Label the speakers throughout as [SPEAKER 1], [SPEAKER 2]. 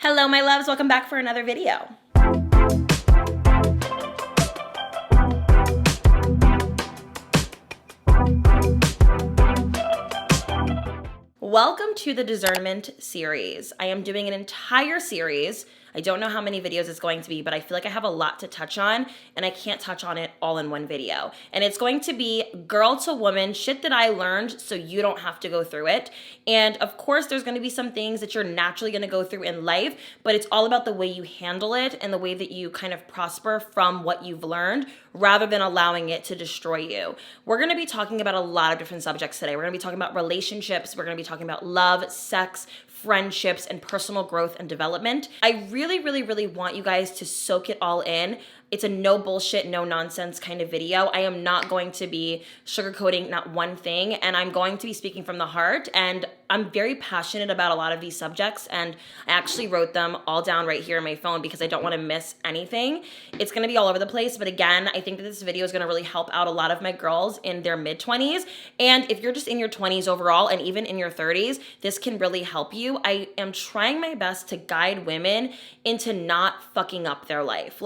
[SPEAKER 1] Hello, my loves. Welcome back for another video. Welcome to the discernment series. I am doing an entire series. I don't know how many videos it's going to be, but I feel like I have a lot to touch on and I can't touch on it all in one video. And it's going to be girl to woman, shit that I learned so you don't have to go through it. And of course, there's going to be some things that you're naturally going to go through in life, but it's all about the way you handle it and the way that you kind of prosper from what you've learned rather than allowing it to destroy you. We're going to be talking about a lot of different subjects today. We're going to be talking about relationships. We're going to be talking about love, sex, friendships, and personal growth and development. I really want you guys to soak it all in. It's a no bullshit, no nonsense kind of video. I am not going to be sugarcoating not one thing, and I'm going to be speaking from the heart, and I'm very passionate about a lot of these subjects, and I actually wrote them all down right here in my phone because I don't want to miss anything. It's going to be all over the place, but again, I think that this video is going to really help out a lot of my girls in their mid-20s, and if you're just in your 20s overall, and even in your 30s, this can really help you. I am trying my best to guide women into not fucking up their life.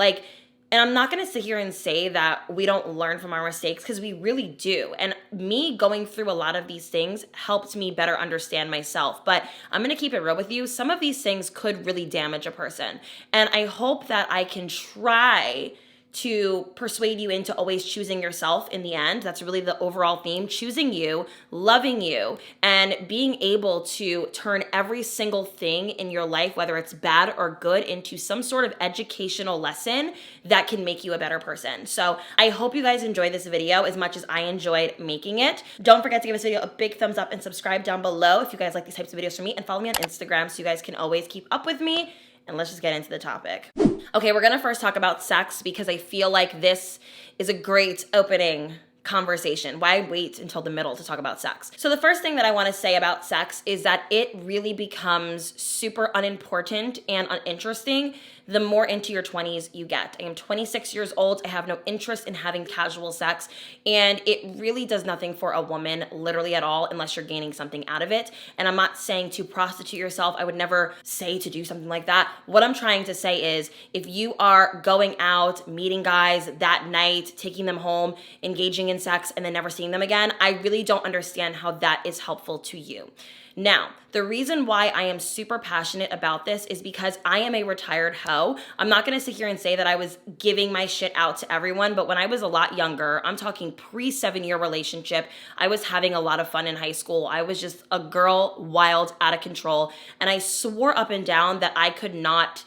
[SPEAKER 1] And I'm not going to sit here and say that we don't learn from our mistakes, because we really do. And me going through a lot of these things helped me better understand myself. But I'm going to keep it real with you. Some of these things could really damage a person. And I hope that I can try to persuade you into always choosing yourself in the end. That's really the overall theme, choosing you, loving you, and being able to turn every single thing in your life, whether it's bad or good, into some sort of educational lesson that can make you a better person. So I hope you guys enjoy this video as much as I enjoyed making it. Don't forget to give this video a big thumbs up and subscribe down below if you guys like these types of videos from me, and follow me on Instagram so you guys can always keep up with me. And let's just get into the topic. Okay, we're gonna first talk about sex because I feel like this is a great opening conversation. Why wait until the middle to talk about sex? So the first thing that I wanna say about sex is that it really becomes super unimportant and uninteresting the more into your 20s you get. I am 26 years old. I have no interest in having casual sex, and it really does nothing for a woman, literally at all, unless you're gaining something out of it. And I'm not saying to prostitute yourself. I would never say to do something like that. What I'm trying to say is, if you are going out, meeting guys that night, taking them home, engaging in sex, and then never seeing them again, I really don't understand how that is helpful to you. Now, the reason why I am super passionate about this is because I am a retired hoe. I'm not gonna sit here and say that I was giving my shit out to everyone, but when I was a lot younger, I'm talking pre-7-year relationship, I was having a lot of fun in high school. I was just a girl, wild, out of control, and I swore up and down that I could not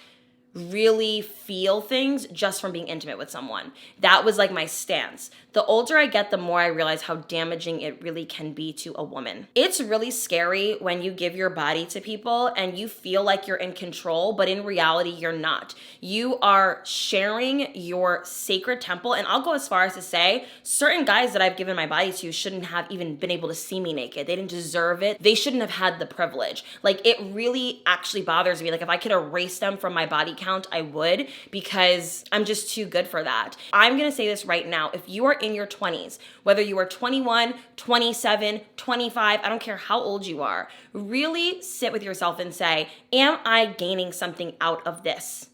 [SPEAKER 1] really feel things just from being intimate with someone. That was like my stance. The older I get, the more I realize how damaging it really can be to a woman. It's really scary when you give your body to people and you feel like you're in control, but in reality, you're not. You are sharing your sacred temple, and I'll go as far as to say certain guys that I've given my body to shouldn't have even been able to see me naked. They didn't deserve it. They shouldn't have had the privilege. It really actually bothers me. If I could erase them from my body count, I would, because I'm just too good for that. I'm gonna say this right now. If you are in your 20s, whether you are 21, 27, 25, I don't care how old you are, really sit with yourself and say, am I gaining something out of this?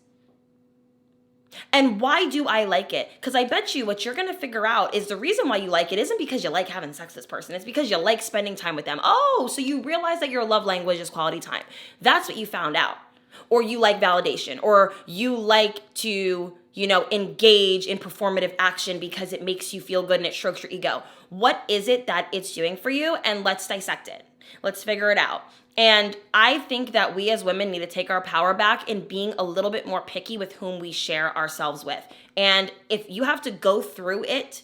[SPEAKER 1] And why do I like it? Because I bet you what you're going to figure out is the reason why you like it isn't because you like having sex with this person. It's because you like spending time with them. Oh, so you realize that your love language is quality time. That's what you found out. Or you like validation, or you like to, engage in performative action because it makes you feel good and it strokes your ego. What is it that it's doing for you? And let's dissect it. Let's figure it out. And I think that we as women need to take our power back in being a little bit more picky with whom we share ourselves with. And if you have to go through it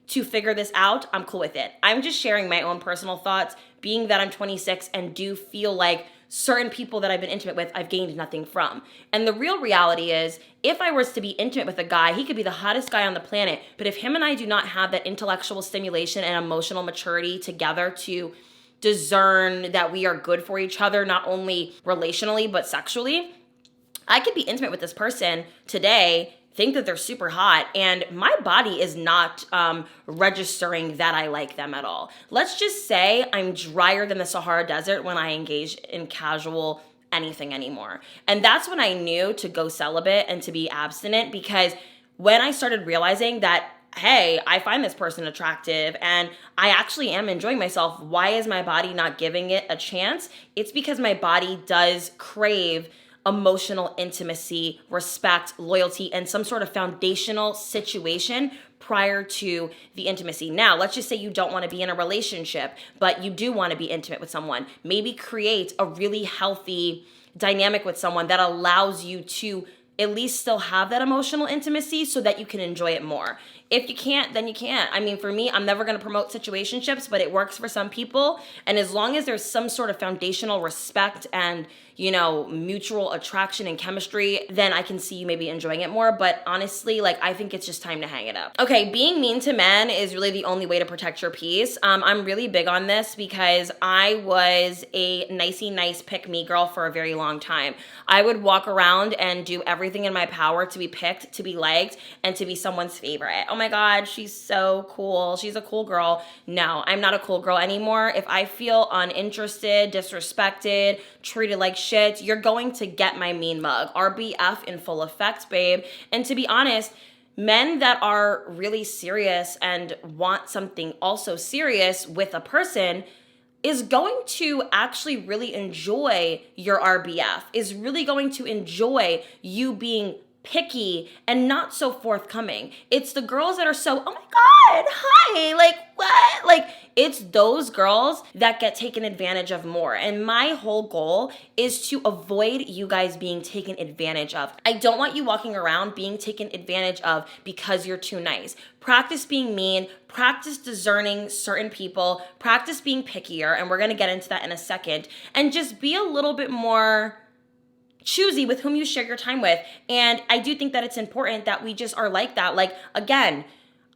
[SPEAKER 1] to figure this out, I'm cool with it. I'm just sharing my own personal thoughts, being that I'm 26 and do feel like certain people that I've been intimate with, I've gained nothing from. And the real reality is, if I was to be intimate with a guy, he could be the hottest guy on the planet, but if him and I do not have that intellectual stimulation and emotional maturity together to discern that we are good for each other, not only relationally, but sexually, I could be intimate with this person today, think that they're super hot, and my body is not registering that I like them at all. Let's just say I'm drier than the Sahara Desert when I engage in casual anything anymore. And that's when I knew to go celibate and to be abstinent, because when I started realizing that, hey, I find this person attractive and I actually am enjoying myself, why is my body not giving it a chance? It's because my body does crave emotional intimacy, respect, loyalty, and some sort of foundational situation prior to the intimacy. Now, let's just say you don't want to be in a relationship, but you do want to be intimate with someone. Maybe create a really healthy dynamic with someone that allows you to at least still have that emotional intimacy so that you can enjoy it more. If you can't, then you can't. I mean, for me, I'm never going to promote situationships, but it works for some people. And as long as there's some sort of foundational respect and, mutual attraction and chemistry, then I can see you maybe enjoying it more. But honestly, I think it's just time to hang it up. Okay, being mean to men is really the only way to protect your peace. I'm really big on this because I was a nicey nice pick-me girl for a very long time. I would walk around and do everything in my power to be picked, to be liked, and to be someone's favorite. Oh my God, she's so cool. She's a cool girl. No, I'm not a cool girl anymore. If I feel uninterested, disrespected, treated like shit, you're going to get my mean mug. RBF in full effect, babe. And to be honest, men that are really serious and want something also serious with a person is going to actually really enjoy your RBF, is really going to enjoy you being picky and not so forthcoming. It's the girls that are so, oh my God, hi, what? It's those girls that get taken advantage of more. And my whole goal is to avoid you guys being taken advantage of. I don't want you walking around being taken advantage of because you're too nice. Practice being mean, practice discerning certain people, practice being pickier, and we're gonna get into that in a second, and just be a little bit more choosy with whom you share your time with. And I do think that it's important that we just are like that. Again,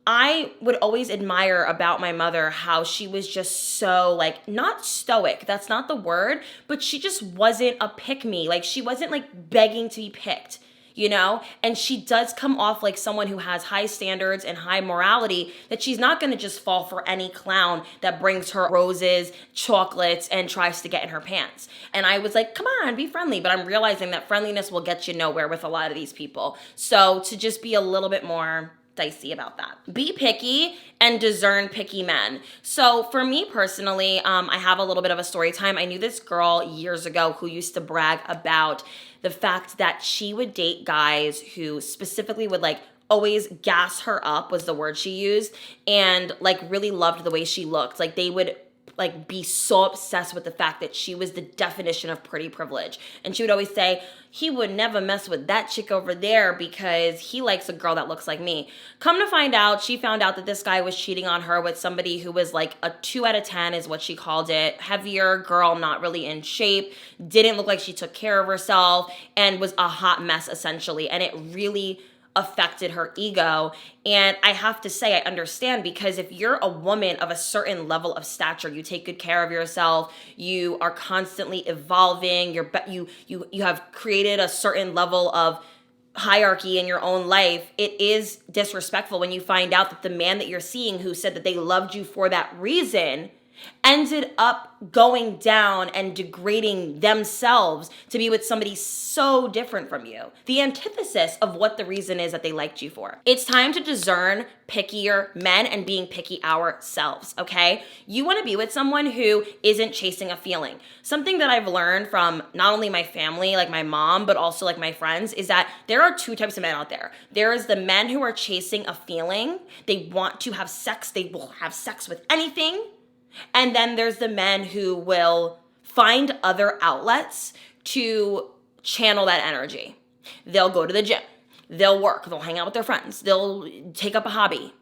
[SPEAKER 1] I would always admire about my mother how she was just so not stoic, that's not the word, but she just wasn't a pick-me. She wasn't begging to be picked, and she does come off like someone who has high standards and high morality, that she's not going to just fall for any clown that brings her roses, chocolates, and tries to get in her pants. And I was like, come on, be friendly. But I'm realizing that friendliness will get you nowhere with a lot of these people. So to just be a little bit more dicey about that. Be picky and discern picky men. So for me personally, I have a little bit of a story time. I knew this girl years ago who used to brag about the fact that she would date guys who specifically would always gas her up, was the word she used, and really loved the way she looked. They would be so obsessed with the fact that she was the definition of pretty privilege. And she would always say, he would never mess with that chick over there because he likes a girl that looks like me. Come to find out, she found out that this guy was cheating on her with somebody who was a 2 out of 10 is what she called it. Heavier girl, not really in shape, didn't look like she took care of herself, and was a hot mess essentially. And it really affected her ego. And I have to say, I understand, because if you're a woman of a certain level of stature, you take good care of yourself, you are constantly evolving, you have created a certain level of hierarchy in your own life, it is disrespectful when you find out that the man that you're seeing who said that they loved you for that reason ended up going down and degrading themselves to be with somebody so different from you. The antithesis of what the reason is that they liked you for. It's time to discern pickier men and being picky ourselves, okay? You want to be with someone who isn't chasing a feeling. Something that I've learned from not only my family, my mom, but also my friends, is that there are 2 types of men out there. There is the men who are chasing a feeling. They want to have sex. They will have sex with anything. And then there's the men who will find other outlets to channel that energy. They'll go to the gym. They'll work. They'll hang out with their friends. They'll take up a hobby.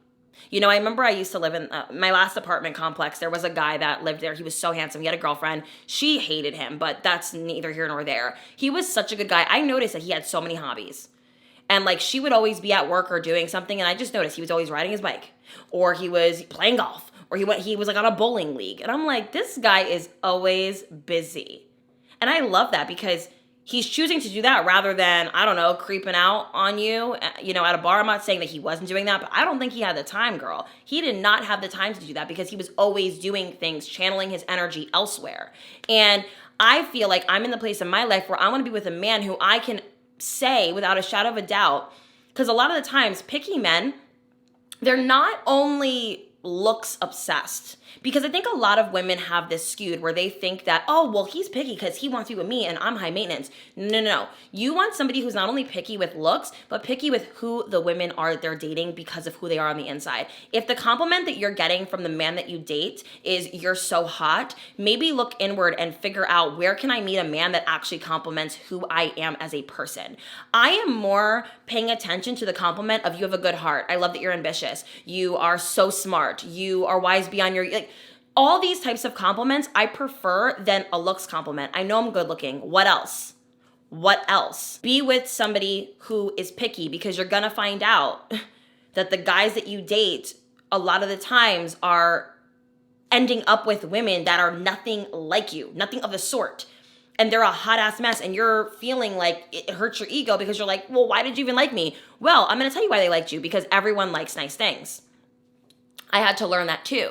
[SPEAKER 1] I remember I used to live in my last apartment complex. There was a guy that lived there. He was so handsome. He had a girlfriend. She hated him, but that's neither here nor there. He was such a good guy. I noticed that he had so many hobbies. And she would always be at work or doing something, and I just noticed he was always riding his bike, or he was playing golf, or he was on a bowling league. And I'm like, this guy is always busy. And I love that because he's choosing to do that rather than, I don't know, creeping out on you, at a bar. I'm not saying that he wasn't doing that, but I don't think he had the time, girl. He did not have the time to do that because he was always doing things, channeling his energy elsewhere. And I feel like I'm in the place in my life where I want to be with a man who I can say without a shadow of a doubt, because a lot of the times picky men, they're not only looks obsessed, because I think a lot of women have this skewed where they think that, oh, well, he's picky because he wants to be with me and I'm high maintenance. No. You want somebody who's not only picky with looks, but picky with who the women are they're dating because of who they are on the inside. If the compliment that you're getting from the man that you date is you're so hot, maybe look inward and figure out, where can I meet a man that actually compliments who I am as a person? I am more paying attention to the compliment of, you have a good heart. I love that you're ambitious. You are so smart. You are wise beyond your, like, all these types of compliments I prefer than a looks compliment. I know I'm good looking. What else? What else? Be with somebody who is picky, because you're gonna find out that the guys that you date a lot of the times are ending up with women that are nothing like you, nothing of the sort. And they're a hot ass mess, and you're feeling like it hurts your ego because you're like, well, why did you even like me? Well, I'm gonna tell you why they liked you, because everyone likes nice things. I had to learn that too,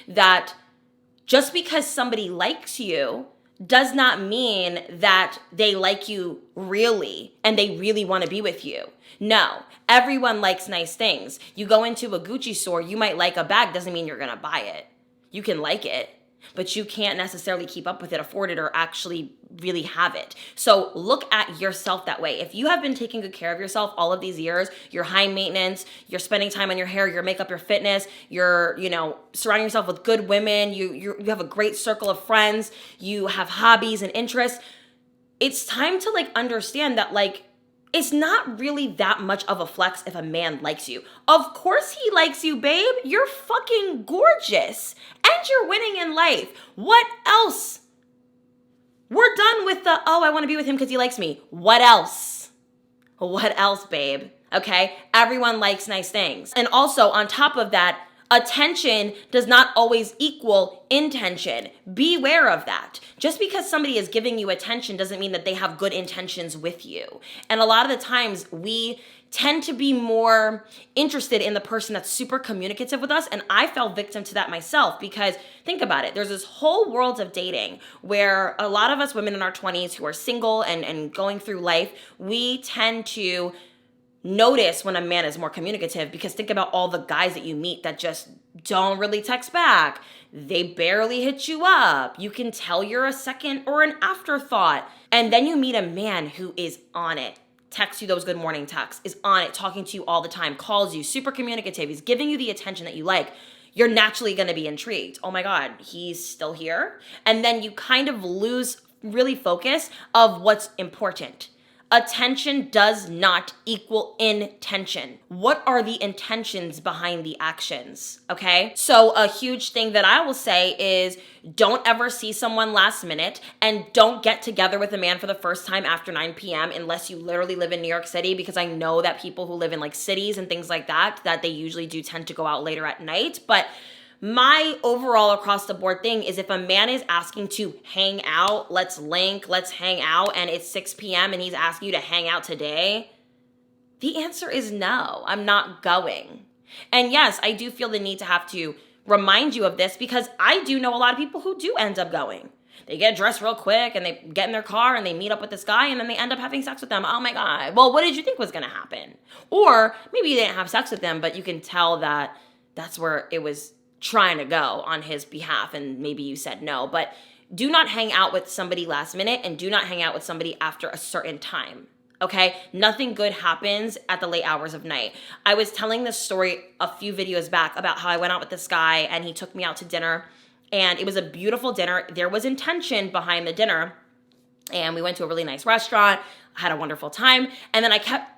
[SPEAKER 1] that just because somebody likes you does not mean that they like you really and they really want to be with you. No, everyone likes nice things. You go into a Gucci store, you might like a bag, doesn't mean you're going to buy it. You can like it, but you can't necessarily keep up with it, afford it, or actually really have it. So look at yourself that way. If you have been taking good care of yourself all of these years, you're high maintenance, you're spending time on your hair, your makeup, your fitness, you're, surrounding yourself with good women, you have a great circle of friends, you have hobbies and interests, it's time to understand that it's not really that much of a flex if a man likes you. Of course he likes you, babe. You're fucking gorgeous. And you're winning in life. What else? We're done with the, oh, I want to be with him because he likes me. What else? What else, babe? Okay? Everyone likes nice things. And also, on top of that, attention does not always equal intention. Beware of that. Just because somebody is giving you attention doesn't mean that they have good intentions with you. And a lot of the times we tend to be more interested in the person that's super communicative with us. And I fell victim to that myself, because think about it. There's this whole world of dating where a lot of us women in our 20s who are single and going through life, we tend to notice when a man is more communicative, because think about all the guys that you meet that just don't really text back. They barely hit you up. You can tell you're a second or an afterthought. And then you meet a man who is on it, texts you those good morning texts, is on it, talking to you all the time, calls you, super communicative. He's giving you the attention that you like. You're naturally going to be intrigued. Oh my God, he's still here. And then you kind of lose really focus of what's important. Attention does not equal intention. What are the intentions behind the actions? Okay? So a huge thing that I will say is, don't ever see someone last minute, and don't get together with a man for the first time after 9 p.m. unless you literally live in New York City, because I know that people who live in cities and things like that they usually do tend to go out later at night. But my overall across the board thing is, if a man is asking to hang out, let's link, let's hang out, and it's 6 p.m. and he's asking you to hang out today, the answer is no, I'm not going. And yes, I do feel the need to have to remind you of this, because I do know a lot of people who do end up going. They get dressed real quick and they get in their car and they meet up with this guy, and then they end up having sex with them. Oh my God. Well, what did you think was going to happen? Or maybe you didn't have sex with them, but you can tell that that's where it was trying to go on his behalf, and maybe you said no. But do not hang out with somebody last minute, and do not hang out with somebody after a certain time. Okay? Nothing good happens at the late hours of night. I was telling this story a few videos back about how I went out with this guy and he took me out to dinner, and it was a beautiful dinner. There was intention behind the dinner, and we went to a really nice restaurant, had a wonderful time, and then I kept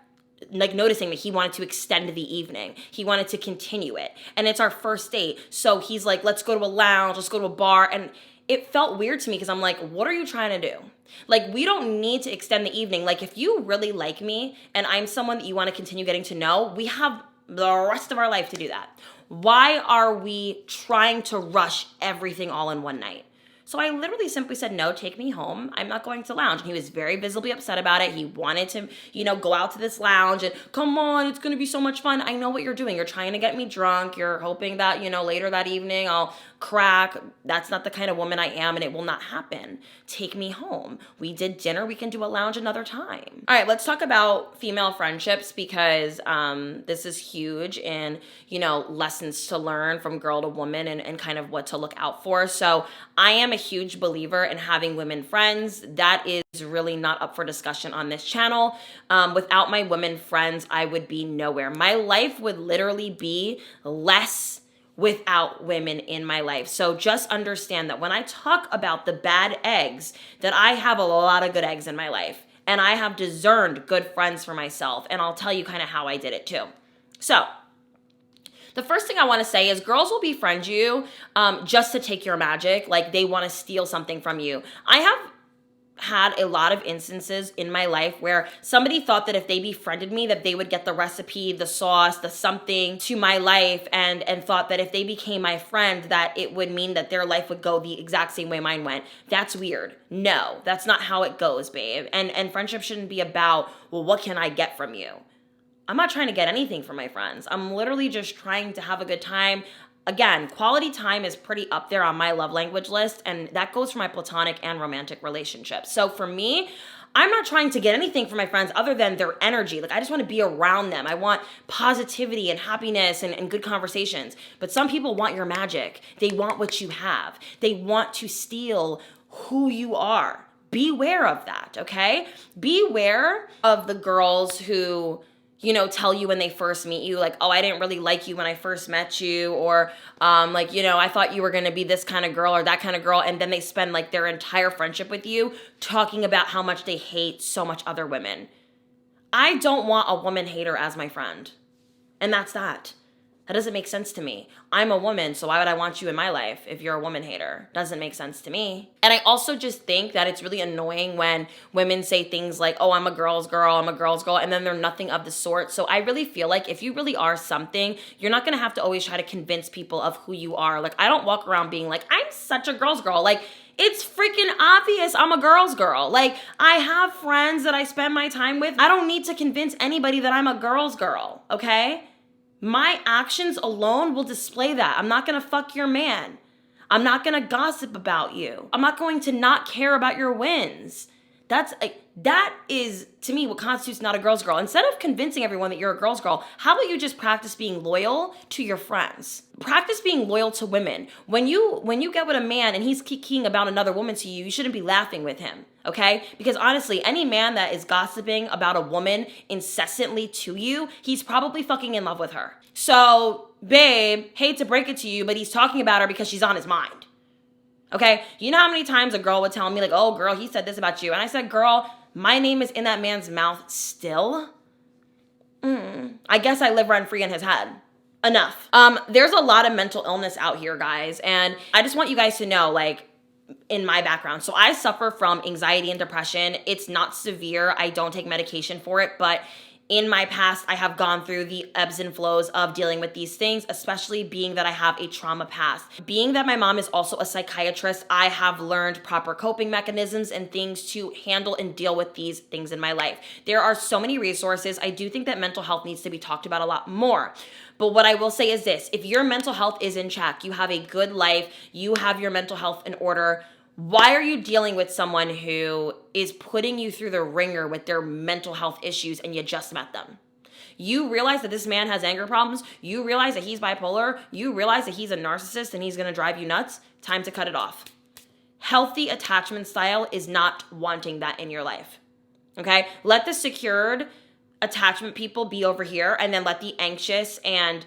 [SPEAKER 1] noticing that he wanted to extend the evening. He wanted to continue it. And it's our first date. So he's like, let's go to a lounge, let's go to a bar. And it felt weird to me, because I'm like, what are you trying to do? We don't need to extend the evening. If you really like me and I'm someone that you want to continue getting to know, we have the rest of our life to do that. Why are we trying to rush everything all in one night? So I literally simply said, no, take me home. I'm not going to lounge. And he was very visibly upset about it. He wanted to, go out to this lounge and come on, it's going to be so much fun. I know what you're doing. You're trying to get me drunk. You're hoping that, later that evening I'll crack. That's not the kind of woman I am, and it will not happen. Take me home. We did dinner. We can do a lounge another time. All right, let's talk about female friendships, because this is huge in, lessons to learn from girl to woman, and kind of what to look out for. So I am a huge believer in having women friends. That is really not up for discussion on this channel. Without my women friends, I would be nowhere. My life would literally be less without women in my life. So just understand that when I talk about the bad eggs, that I have a lot of good eggs in my life, and I have discerned good friends for myself, and I'll tell you kind of how I did it too. So the first thing I want to say is girls will befriend you just to take your magic, like they want to steal something from you. I have had a lot of instances in my life where somebody thought that if they befriended me, that they would get the recipe, the sauce, the something to my life, and thought that if they became my friend, that it would mean that their life would go the exact same way mine went. That's weird. No, that's not how it goes, babe. And friendship shouldn't be about, well, what can I get from you? I'm not trying to get anything from my friends. I'm literally just trying to have a good time. Again, quality time is pretty up there on my love language list, and that goes for my platonic and romantic relationships. So for me, I'm not trying to get anything from my friends other than their energy. Like, I just want to be around them. I want positivity and happiness and good conversations. But some people want your magic. They want what you have. They want to steal who you are. Beware of that, okay? Beware of the girls who tell you when they first meet you, like, oh, I didn't really like you when I first met you, or I thought you were going to be this kind of girl or that kind of girl, and then they spend like their entire friendship with you talking about how much they hate so much other women. I don't want a woman hater as my friend, and that's that. That doesn't make sense to me. I'm a woman, so why would I want you in my life if you're a woman hater? Doesn't make sense to me. And I also just think that it's really annoying when women say things like, oh, I'm a girl's girl, and then they're nothing of the sort. So I really feel like if you really are something, you're not gonna have to always try to convince people of who you are. Like, I don't walk around being like, I'm such a girl's girl. Like, it's freaking obvious I'm a girl's girl. Like, I have friends that I spend my time with. I don't need to convince anybody that I'm a girl's girl, okay? My actions alone will display that. I'm not gonna fuck your man. I'm not gonna gossip about you. I'm not going to not care about your wins. That is, to me, what constitutes not a girl's girl. Instead of convincing everyone that you're a girl's girl, how about you just practice being loyal to your friends? Practice being loyal to women. When you get with a man and he's kicking about another woman to you, you shouldn't be laughing with him, okay? Because honestly, any man that is gossiping about a woman incessantly to you, he's probably fucking in love with her. So, babe, hate to break it to you, but he's talking about her because she's on his mind. Okay, you know how many times a girl would tell me like, oh girl, he said this about you. And I said, girl, my name is in that man's mouth still. I guess I live rent-free in his head. Enough. There's a lot of mental illness out here, guys. And I just want you guys to know, like, in my background. So I suffer from anxiety and depression. It's not severe. I don't take medication for it, but in my past, I have gone through the ebbs and flows of dealing with these things, especially being that I have a trauma past. Being that my mom is also a psychiatrist, I have learned proper coping mechanisms and things to handle and deal with these things in my life. There are so many resources. I do think that mental health needs to be talked about a lot more. But what I will say is this: if your mental health is in check, you have a good life, you have your mental health in order, why are you dealing with someone who is putting you through the ringer with their mental health issues and you just met them? You realize that this man has anger problems. You realize that he's bipolar. You realize that he's a narcissist and he's going to drive you nuts. Time to cut it off. Healthy attachment style is not wanting that in your life. Okay? Let the secured attachment people be over here, and then let the anxious and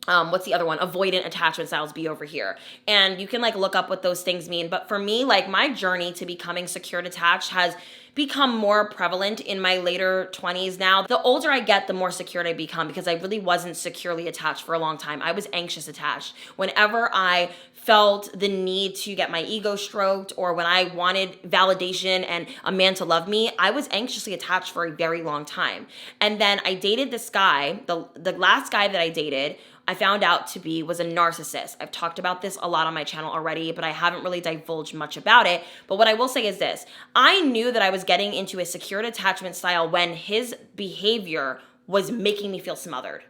[SPEAKER 1] what's the other one? Avoidant attachment styles be over here. And you can like look up what those things mean. But for me, like my journey to becoming secured attached has become more prevalent in my later 20s now. The older I get, the more secured I become, because I really wasn't securely attached for a long time. I was anxious attached. Whenever I felt the need to get my ego stroked, or when I wanted validation and a man to love me, I was anxiously attached for a very long time. And then I dated this guy, the last guy that I dated. I found out to be was a narcissist. I've talked about this a lot on my channel already, but I haven't really divulged much about it. But what I will say is this. I knew that I was getting into a secured attachment style when his behavior was making me feel smothered.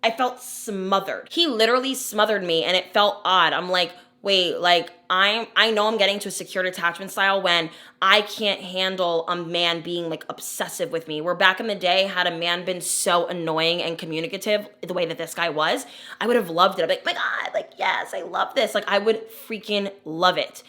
[SPEAKER 1] I felt smothered. He literally smothered me and it felt odd. I'm like, wait, like I know I'm getting to a secured attachment style when I can't handle a man being like obsessive with me. Where back in the day, had a man been so annoying and communicative the way that this guy was, I would have loved it. I'd be like, my God, like, yes, I love this. Like, I would freaking love it.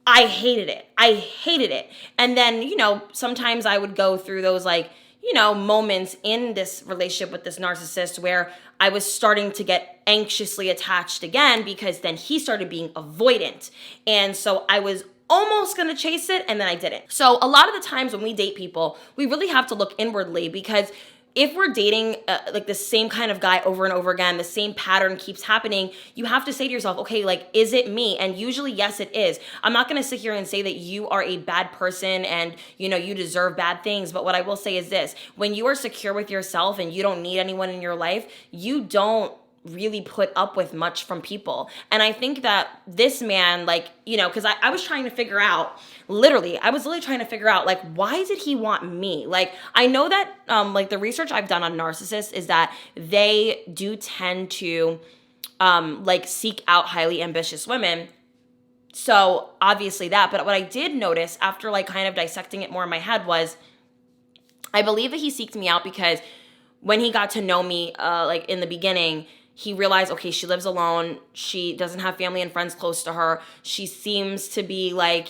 [SPEAKER 1] I hated it. I hated it. And then, sometimes I would go through those like, moments in this relationship with this narcissist where I was starting to get anxiously attached again because then he started being avoidant. And so I was almost gonna chase it and then I didn't. So a lot of the times when we date people, we really have to look inwardly because if we're dating like the same kind of guy over and over again, the same pattern keeps happening, you have to say to yourself, okay, like, is it me? And usually, yes, it is. I'm not going to sit here and say that you are a bad person and, you deserve bad things. But what I will say is this, when you are secure with yourself and you don't need anyone in your life, you don't really put up with much from people. And I think that this man, like, because I was trying to figure out, I was literally trying to figure out, like, why did he want me? Like, I know that, like, the research I've done on narcissists is that they do tend to, like, seek out highly ambitious women. So, obviously that. But what I did notice after, like, kind of dissecting it more in my head was, I believe that he seeked me out because when he got to know me, like, in the beginning, he realized, okay, she lives alone. She doesn't have family and friends close to her. She seems to be like,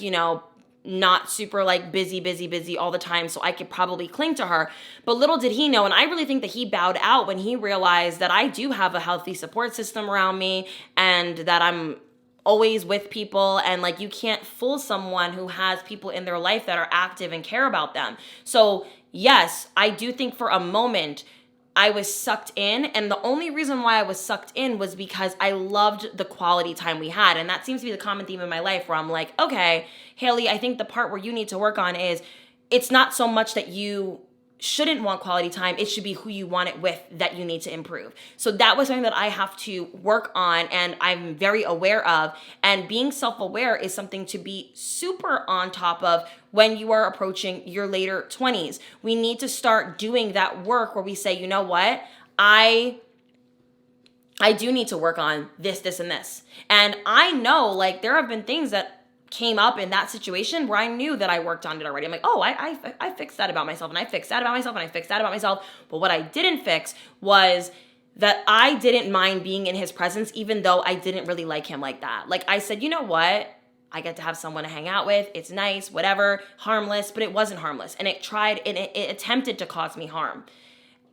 [SPEAKER 1] not super like busy all the time. So I could probably cling to her. But little did he know, and I really think that he bowed out when he realized that I do have a healthy support system around me and that I'm always with people. And like, you can't fool someone who has people in their life that are active and care about them. So yes, I do think for a moment, I was sucked in, and the only reason why I was sucked in was because I loved the quality time we had, and that seems to be the common theme in my life where I'm like, okay, Haley, I think the part where you need to work on is it's not so much that you shouldn't want quality time, it should be who you want it with that you need to improve. So that was something that I have to work on and I'm very aware of, and being self-aware is something to be super on top of when you are approaching your later 20s. We need to start doing that work where we say, you know what, I do need to work on this, and this. And I know, like, there have been things that came up in that situation where I knew that I worked on it already. I'm like, oh, I fixed that about myself, and I fixed that about myself, and I fixed that about myself. But what I didn't fix was that I didn't mind being in his presence, even though I didn't really like him like that. Like, I said, you know what? I get to have someone to hang out with. It's nice, whatever, harmless, but it wasn't harmless. And it attempted to cause me harm.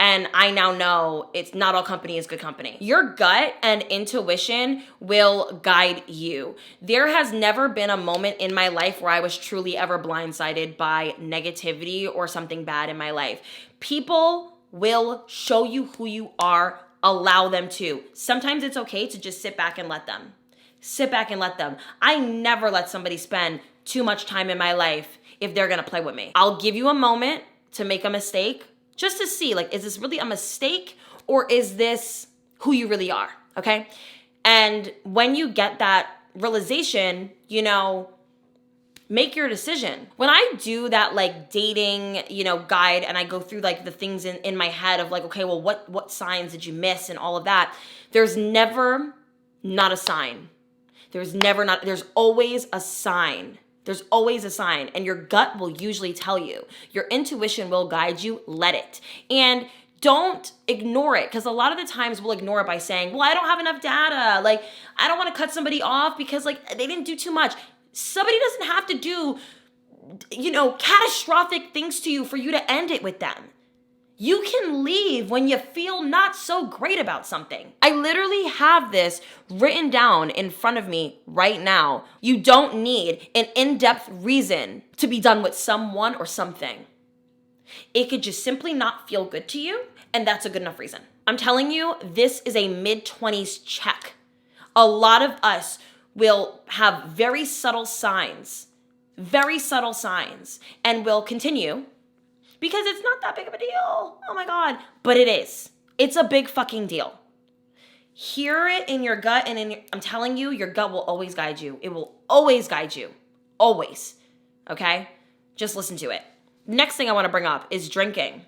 [SPEAKER 1] And I now know it's not all company is good company. Your gut and intuition will guide you. There has never been a moment in my life where I was truly ever blindsided by negativity or something bad in my life. People will show you who you are. Allow them to. Sometimes it's okay to just sit back and let them. Sit back and let them. I never let somebody spend too much time in my life if they're gonna play with me. I'll give you a moment to make a mistake just to see, like, is this really a mistake or is this who you really are, okay? And when you get that realization, make your decision. When I do that, like, dating, guide, and I go through, like, the things in my head of, like, okay, well, what signs did you miss and all of that, there's never not a sign. There's always a sign. There's always a sign, and your gut will usually tell you. Your intuition will guide you. Let it. And don't ignore it, because a lot of the times we'll ignore it by saying, well, I don't have enough data. Like, I don't want to cut somebody off because, like, they didn't do too much. Somebody doesn't have to do, catastrophic things to you for you to end it with them. You can leave when you feel not so great about something. I literally have this written down in front of me right now. You don't need an in-depth reason to be done with someone or something. It could just simply not feel good to you, and that's a good enough reason. I'm telling you, this is a mid-20s check. A lot of us will have very subtle signs, and will continue because it's not that big of a deal. Oh my God. But it is. It's a big fucking deal. Hear it in your gut, and I'm telling you, your gut will always guide you. It will always guide you. Always. Okay? Just listen to it. Next thing I want to bring up is drinking.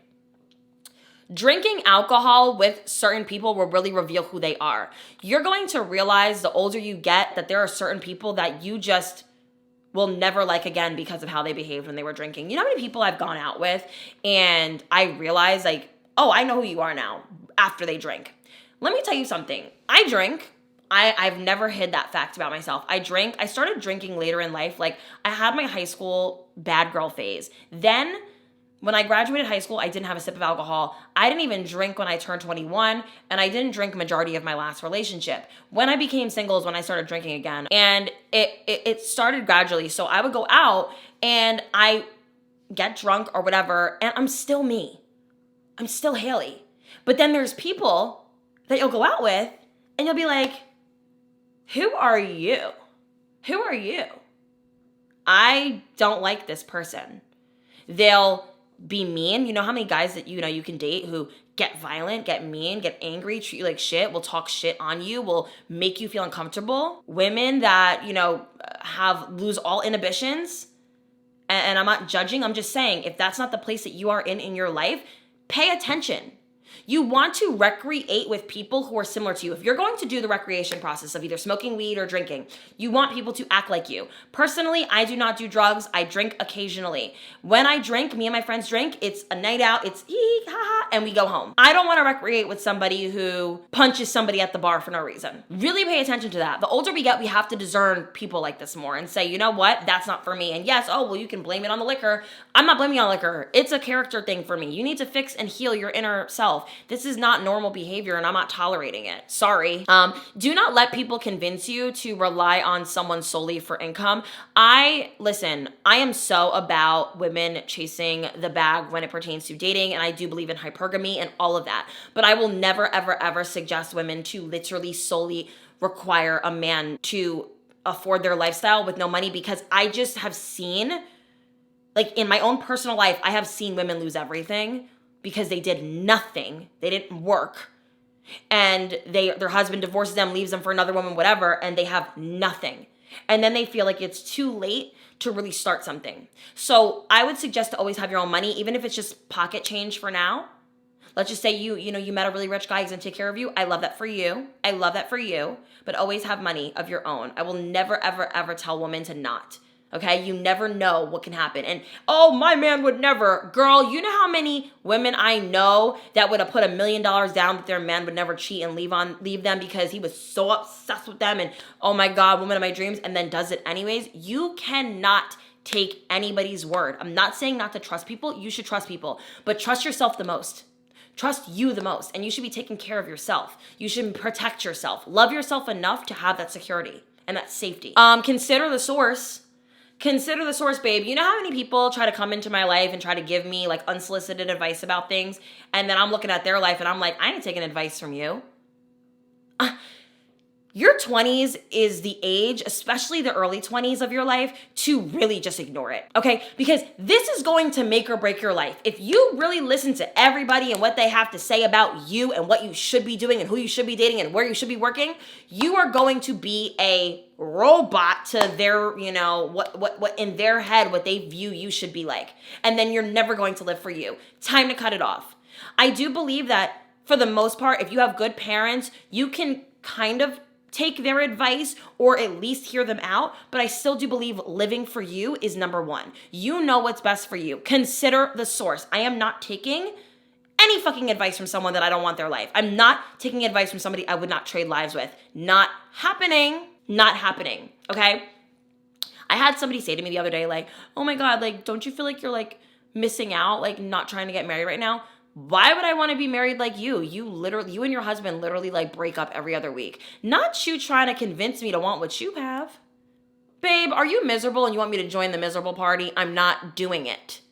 [SPEAKER 1] Drinking alcohol with certain people will really reveal who they are. You're going to realize the older you get that there are certain people that you just will never like again because of how they behaved when they were drinking. You know how many people I've gone out with and I realize like, oh, I know who you are now after they drink. Let me tell you something. I drink. I've never hid that fact about myself. I drink. I started drinking later in life. Like I had my high school bad girl phase. Then when I graduated high school, I didn't have a sip of alcohol. I didn't even drink when I turned 21, and I didn't drink majority of my last relationship. When I became single is when I started drinking again, and it started gradually. So I would go out, and I get drunk or whatever, and I'm still me. I'm still Haley. But then there's people that you'll go out with, and you'll be like, who are you? Who are you? I don't like this person. They'll be mean. You know how many guys that you can date who get violent, get mean, get angry, treat you like shit, will talk shit on you, will make you feel uncomfortable. Women that, lose all inhibitions. And I'm not judging. I'm just saying, if that's not the place that you are in your life, pay attention. You want to recreate with people who are similar to you. If you're going to do the recreation process of either smoking weed or drinking, you want people to act like you. Personally, I do not do drugs. I drink occasionally. When I drink, me and my friends drink, it's a night out, it's eek, ha ha, and we go home. I don't want to recreate with somebody who punches somebody at the bar for no reason. Really pay attention to that. The older we get, we have to discern people like this more and say, you know what, that's not for me. And yes, you can blame it on the liquor. I'm not blaming it on liquor. It's a character thing for me. You need to fix and heal your inner self. This is not normal behavior and I'm not tolerating it. Sorry. Do not let people convince you to rely on someone solely for income. I am so about women chasing the bag when it pertains to dating, and I do believe in hypergamy and all of that. But I will never, ever, ever suggest women to literally solely require a man to afford their lifestyle with no money, because I just have seen, like in my own personal life, I have seen women lose everything because they did nothing. They didn't work. And their husband divorces them, leaves them for another woman, whatever, and they have nothing. And then they feel like it's too late to really start something. So I would suggest to always have your own money, even if it's just pocket change for now. Let's just say you met a really rich guy, he's gonna take care of you. I love that for you. I love that for you. But always have money of your own. I will never, ever, ever tell women to not. Okay, you never know what can happen. And, my man would never. Girl, you know how many women I know that would have put $1 million down that their man would never cheat and leave them because he was so obsessed with them and, oh my God, woman of my dreams, and then does it anyways. You cannot take anybody's word. I'm not saying not to trust people. You should trust people, but trust yourself the most. Trust you the most, and you should be taking care of yourself. You should protect yourself. Love yourself enough to have that security and that safety. Consider the source. Consider the source, babe. You know how many people try to come into my life and try to give me like unsolicited advice about things, and then I'm looking at their life and I'm like, I ain't taking advice from you. Your 20s is the age, especially the early 20s of your life, to really just ignore it, okay? Because this is going to make or break your life. If you really listen to everybody and what they have to say about you and what you should be doing and who you should be dating and where you should be working, you are going to be a robot to their, what in their head, what they view you should be like. And then you're never going to live for you. Time to cut it off. I do believe that for the most part, if you have good parents, you can kind of take their advice or at least hear them out, but I still do believe living for you is number one. You know what's best for you. Consider the source. I am not taking any fucking advice from someone that I don't want their life. I'm not taking advice from somebody I would not trade lives with. Not happening. Not happening. Okay? I had somebody say to me the other day, like, oh my God, like, don't you feel like you're like missing out, like not trying to get married right now? Why would I want to be married like you? You and your husband literally like break up every other week. Not you trying to convince me to want what you have. Babe, are you miserable and you want me to join the miserable party? I'm not doing it.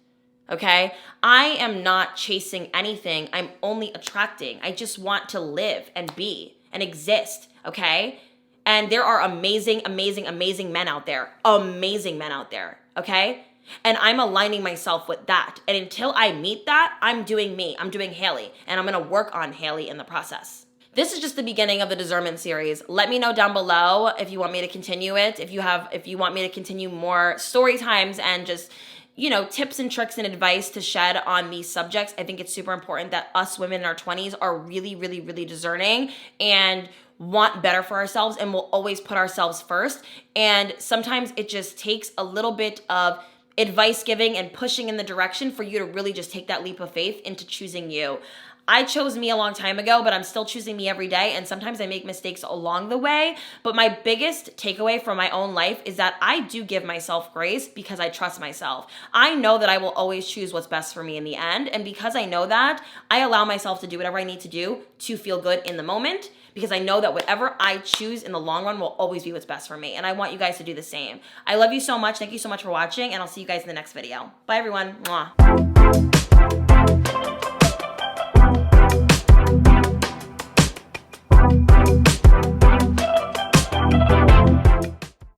[SPEAKER 1] Okay? I am not chasing anything. I'm only attracting. I just want to live and be and exist. Okay? And there are amazing, amazing, amazing men out there. Amazing men out there. Okay? And I'm aligning myself with that. And until I meet that, I'm doing me. I'm doing Haley. And I'm going to work on Haley in the process. This is just the beginning of the discernment series. Let me know down below if you want me to continue it, if you want me to continue more story times and just, you know, tips and tricks and advice to shed on these subjects. I think it's super important that us women in our 20s are really, really, really discerning and want better for ourselves, and will always put ourselves first. And sometimes it just takes a little bit of advice giving and pushing in the direction for you to really just take that leap of faith into choosing you. I chose me a long time ago, but I'm still choosing me every day. And sometimes I make mistakes along the way. But my biggest takeaway from my own life is that I do give myself grace because I trust myself. I know that I will always choose what's best for me in the end. And because I know that, I allow myself to do whatever I need to do to feel good in the moment, because I know that whatever I choose in the long run will always be what's best for me. And I want you guys to do the same. I love you so much. Thank you so much for watching, and I'll see you guys in the next video. Bye, everyone. Mwah.